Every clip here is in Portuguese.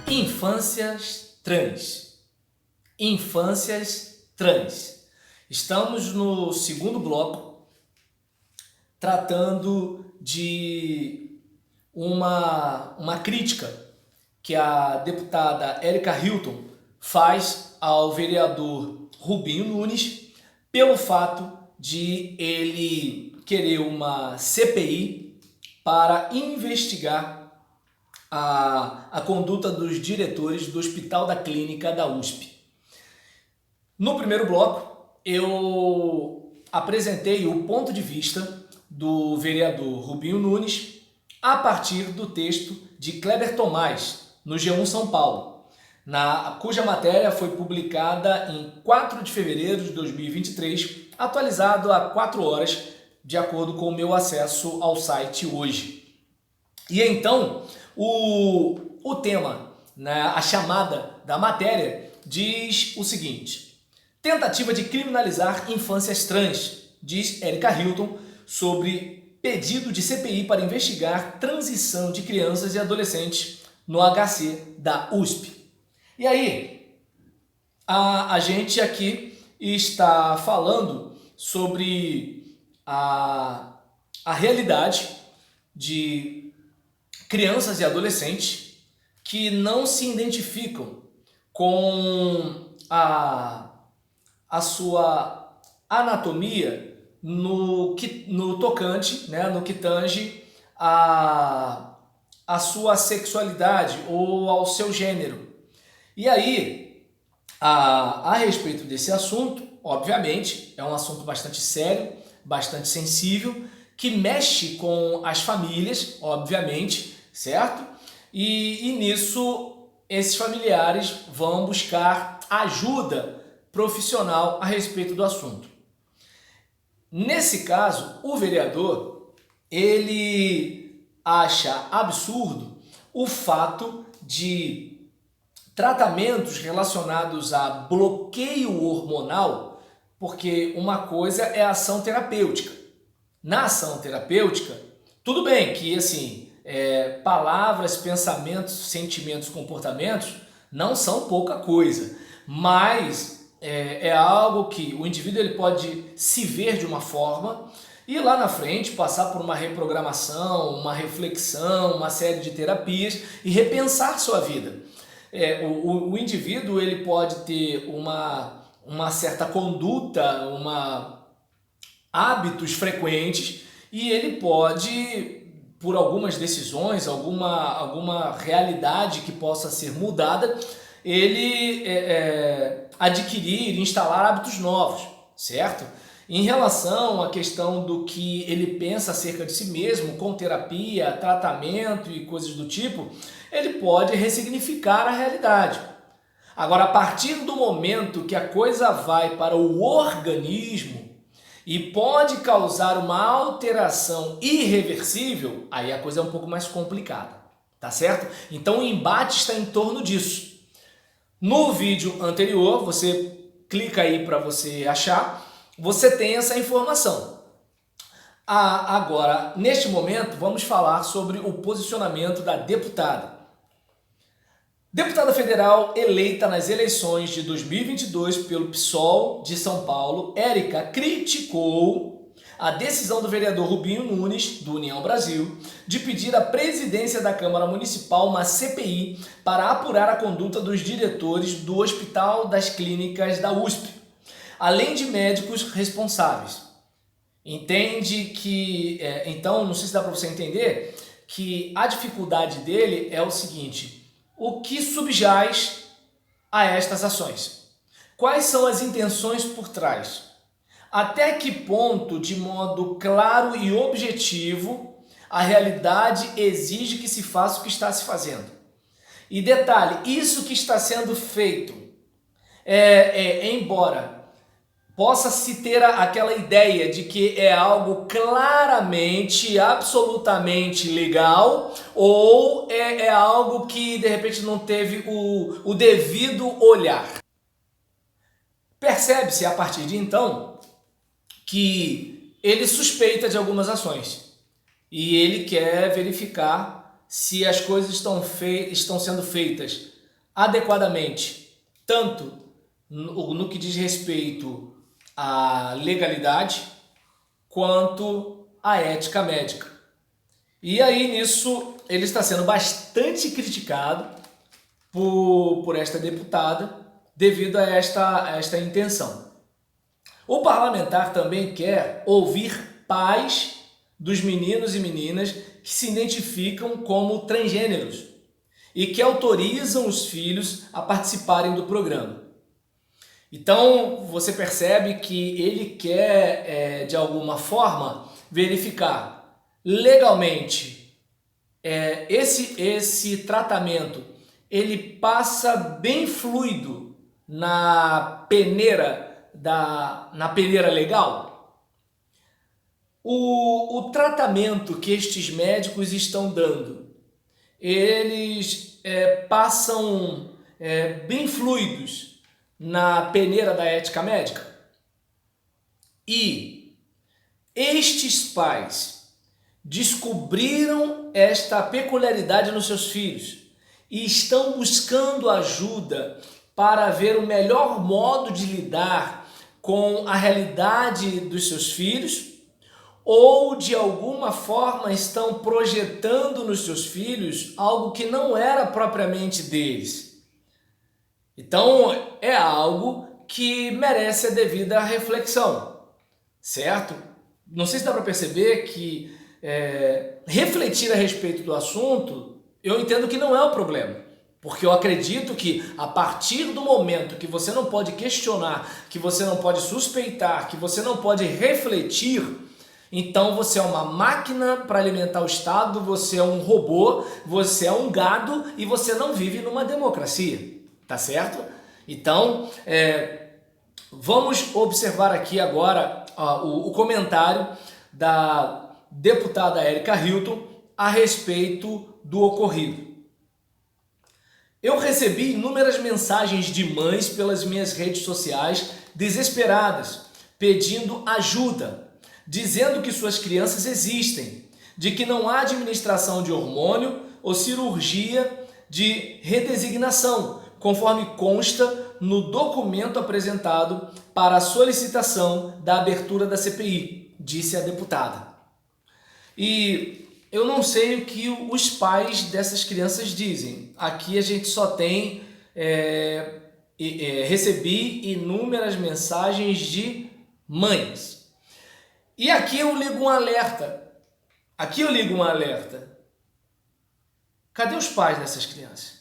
Infâncias trans. Infâncias trans. Estamos no segundo bloco tratando de uma crítica que a deputada Érica Hilton faz ao vereador Rubinho Nunes pelo fato de ele querer uma CPI para investigar a conduta dos diretores do Hospital da Clínica da USP. No primeiro bloco, eu apresentei o ponto de vista do vereador Rubinho Nunes a partir do texto de Kleber Tomás, no G1 São Paulo, cuja matéria foi publicada em 4 de fevereiro de 2023, atualizado há 4 horas, de acordo com o meu acesso ao site hoje. E então, o tema, a chamada da matéria, diz o seguinte: tentativa de criminalizar infâncias trans, diz Érica Hilton, sobre pedido de CPI para investigar transição de crianças e adolescentes no HC da USP. E aí, a gente aqui está falando sobre a realidade de crianças e adolescentes que não se identificam com a sua anatomia no tocante, no que tange a sua sexualidade ou ao seu gênero. E aí, a respeito desse assunto, obviamente, é um assunto bastante sério, bastante sensível, que mexe com as famílias, obviamente, certo? E nisso, esses familiares vão buscar ajuda profissional a respeito do assunto. Nesse caso, o vereador, ele acha absurdo o fato de tratamentos relacionados a bloqueio hormonal, porque uma coisa é a ação terapêutica. Na ação terapêutica, tudo bem que assim, palavras, pensamentos, sentimentos, comportamentos não são pouca coisa, mas é algo que o indivíduo ele pode se ver de uma forma e lá na frente passar por uma reprogramação, uma reflexão, uma série de terapias e repensar sua vida. O indivíduo ele pode ter uma certa conduta, hábitos frequentes e ele pode, por algumas decisões, alguma realidade que possa ser mudada, ele adquirir, instalar hábitos novos, certo? Em relação à questão do que ele pensa acerca de si mesmo, com terapia, tratamento e coisas do tipo, ele pode ressignificar a realidade. Agora, a partir do momento que a coisa vai para o organismo e pode causar uma alteração irreversível, aí a coisa é um pouco mais complicada, tá certo? Então o embate está em torno disso. No vídeo anterior, você clica aí para você achar, você tem essa informação. Agora, neste momento, vamos falar sobre o posicionamento da deputada. Deputada federal eleita nas eleições de 2022 pelo PSOL de São Paulo, Érica criticou a decisão do vereador Rubinho Nunes, do União Brasil, de pedir à presidência da Câmara Municipal uma CPI para apurar a conduta dos diretores do Hospital das Clínicas da USP, além de médicos responsáveis. Entende que, então, não sei se dá para você entender, que a dificuldade dele é o seguinte: o que subjaz a estas ações? Quais são as intenções por trás? Até que ponto, de modo claro e objetivo, a realidade exige que se faça o que está se fazendo? E detalhe, isso que está sendo feito, embora possa se ter aquela ideia de que é algo claramente, absolutamente legal, ou é algo que de repente não teve o devido olhar. Percebe-se a partir de então que ele suspeita de algumas ações e ele quer verificar se as coisas estão sendo feitas adequadamente, tanto no que diz respeito à legalidade quanto à ética médica. E aí nisso ele está sendo bastante criticado por esta deputada devido a esta intenção. O parlamentar também quer ouvir pais dos meninos e meninas que se identificam como transgêneros e que autorizam os filhos a participarem do programa. Então você percebe que ele quer, de alguma forma, verificar legalmente esse tratamento ele passa bem fluido na peneira legal. O tratamento que estes médicos estão dando, eles passam bem fluidos na peneira da ética médica. E estes pais descobriram esta peculiaridade nos seus filhos e estão buscando ajuda para ver o melhor modo de lidar com a realidade dos seus filhos, ou de alguma forma estão projetando nos seus filhos algo que não era propriamente deles. Então é algo que merece a devida reflexão, certo? Não sei se dá para perceber que refletir a respeito do assunto, eu entendo que não é o problema, porque eu acredito que a partir do momento que você não pode questionar, que você não pode suspeitar, que você não pode refletir, então você é uma máquina para alimentar o Estado, você é um robô, você é um gado e você não vive numa democracia, tá certo? Então, vamos observar aqui agora o comentário da deputada Erika Hilton a respeito do ocorrido. Eu recebi inúmeras mensagens de mães pelas minhas redes sociais desesperadas, pedindo ajuda, dizendo que suas crianças existem, de que não há administração de hormônio ou cirurgia de redesignação, conforme consta no documento apresentado para a solicitação da abertura da CPI, disse a deputada. E eu não sei o que os pais dessas crianças dizem. Aqui a gente só tem... recebi inúmeras mensagens de mães. E aqui eu ligo um alerta. Cadê os pais dessas crianças?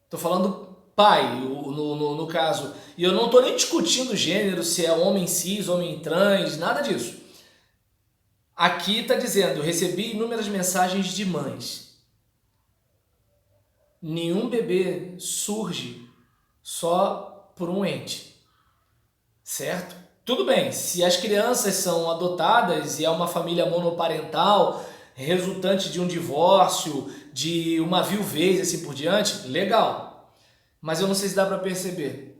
Estou falando pai, no caso. E eu não estou nem discutindo gênero, se é homem cis, homem trans, nada disso. Aqui está dizendo, recebi inúmeras mensagens de mães. Nenhum bebê surge só por um ente, certo? Tudo bem, se as crianças são adotadas e é uma família monoparental, resultante de um divórcio, de uma viuvez e assim por diante, legal. Mas eu não sei se dá para perceber.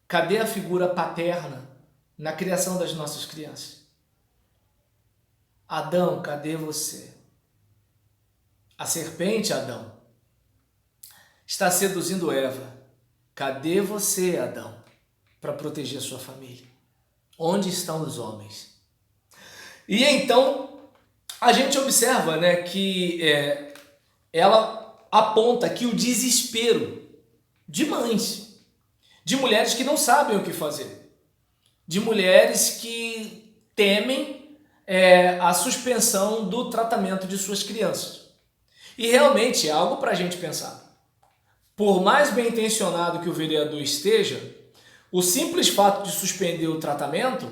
Cadê a figura paterna na criação das nossas crianças? Adão, cadê você? A serpente, Adão, está seduzindo Eva. Cadê você, Adão, para proteger a sua família? Onde estão os homens? E então, a gente observa, né, que ela aponta aqui o desespero de mães, de mulheres que não sabem o que fazer, de mulheres que temem a suspensão do tratamento de suas crianças. E realmente é algo para a gente pensar. Por mais bem intencionado que o vereador esteja, o simples fato de suspender o tratamento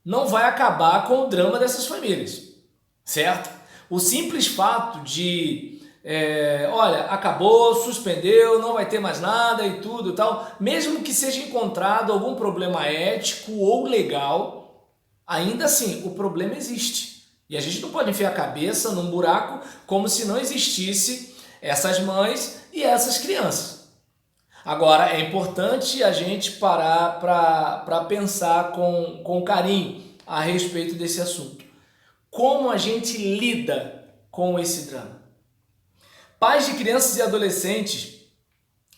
não vai acabar com o drama dessas famílias, certo? O simples fato de, olha, acabou, suspendeu, não vai ter mais nada e tudo e tal, mesmo que seja encontrado algum problema ético ou legal, ainda assim, o problema existe. E a gente não pode enfiar a cabeça num buraco como se não existisse essas mães e essas crianças. Agora, é importante a gente parar para pensar com carinho a respeito desse assunto. Como a gente lida com esse drama? Pais de crianças e adolescentes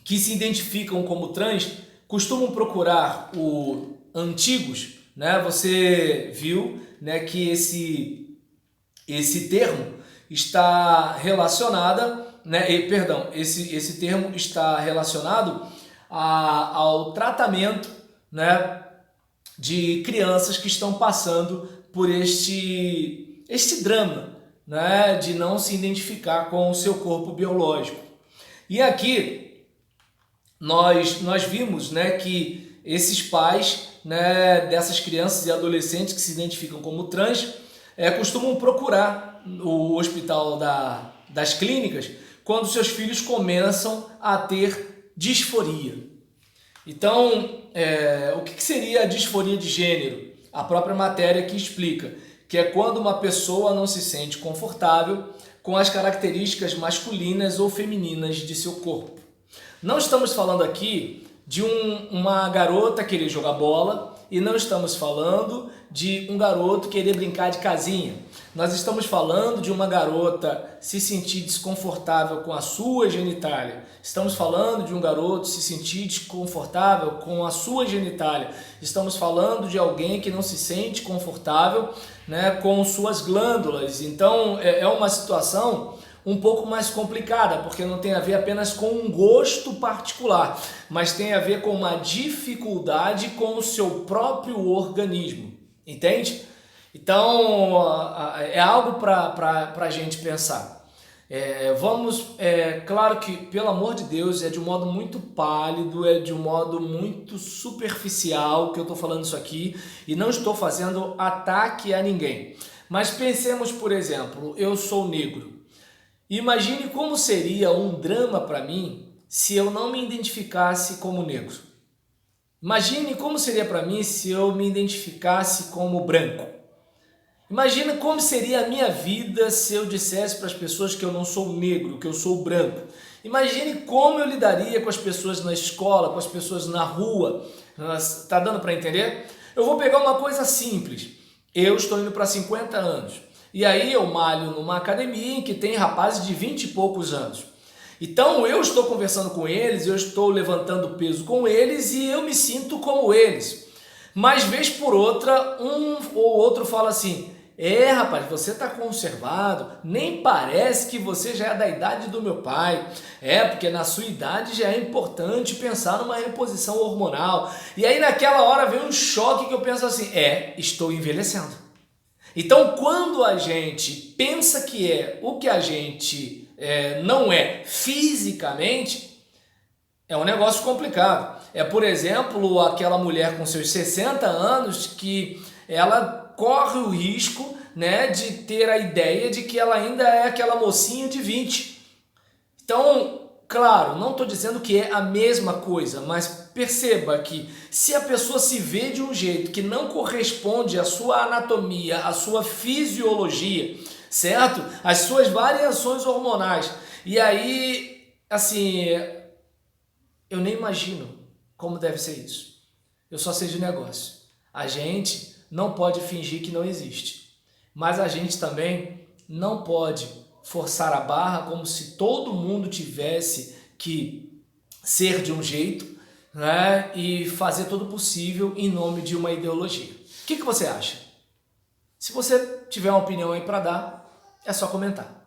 que se identificam como trans costumam procurar o antigos, né? Você viu, né, que esse termo está relacionado, né? Esse termo está relacionado ao tratamento, né, de crianças que estão passando por este drama, né, de não se identificar com o seu corpo biológico. E aqui nós vimos, né, que esses pais, né, dessas crianças e adolescentes que se identificam como trans costumam procurar o hospital das clínicas quando seus filhos começam a ter disforia. Então, o que seria a disforia de gênero? A própria matéria que explica que é quando uma pessoa não se sente confortável com as características masculinas ou femininas de seu corpo. Não estamos falando aqui de uma garota querer jogar bola e não estamos falando de um garoto querer brincar de casinha. Nós estamos falando de uma garota se sentir desconfortável com a sua genitália. Estamos falando de um garoto se sentir desconfortável com a sua genitália. Estamos falando de alguém que não se sente confortável, né, com suas glândulas. Então é uma situação um pouco mais complicada, porque não tem a ver apenas com um gosto particular, mas tem a ver com uma dificuldade com o seu próprio organismo, entende? Então é algo para a gente pensar. Claro que, pelo amor de Deus, é de um modo muito pálido, é de um modo muito superficial que eu estou falando isso aqui, e não estou fazendo ataque a ninguém. Mas pensemos, por exemplo, eu sou negro. Imagine como seria um drama para mim se eu não me identificasse como negro. Imagine como seria para mim se eu me identificasse como branco. Imagina como seria a minha vida se eu dissesse para as pessoas que eu não sou negro, que eu sou branco. Imagine como eu lidaria com as pessoas na escola, com as pessoas na rua. Tá dando para entender? Eu vou pegar uma coisa simples. Eu estou indo para 50 anos. E aí eu malho numa academia em que tem rapazes de 20 e poucos anos. Então eu estou conversando com eles, eu estou levantando peso com eles e eu me sinto como eles. Mas vez por outra, um ou outro fala assim: rapaz, você está conservado, nem parece que você já é da idade do meu pai. Porque na sua idade já é importante pensar numa reposição hormonal. E aí naquela hora vem um choque que eu penso assim: estou envelhecendo. Então, quando a gente pensa que é o que a gente não é fisicamente, é um negócio complicado. Por exemplo, aquela mulher com seus 60 anos que ela corre o risco, né, de ter a ideia de que ela ainda é aquela mocinha de 20. Então, claro, não estou dizendo que é a mesma coisa, mas perceba que se a pessoa se vê de um jeito que não corresponde à sua anatomia, à sua fisiologia, certo? Às suas variações hormonais. E aí, assim, eu nem imagino como deve ser isso. Eu só sei de negócio. A gente não pode fingir que não existe. Mas a gente também não pode forçar a barra como se todo mundo tivesse que ser de um jeito, né, e fazer todo o possível em nome de uma ideologia. O que você acha? Se você tiver uma opinião aí para dar, é só comentar.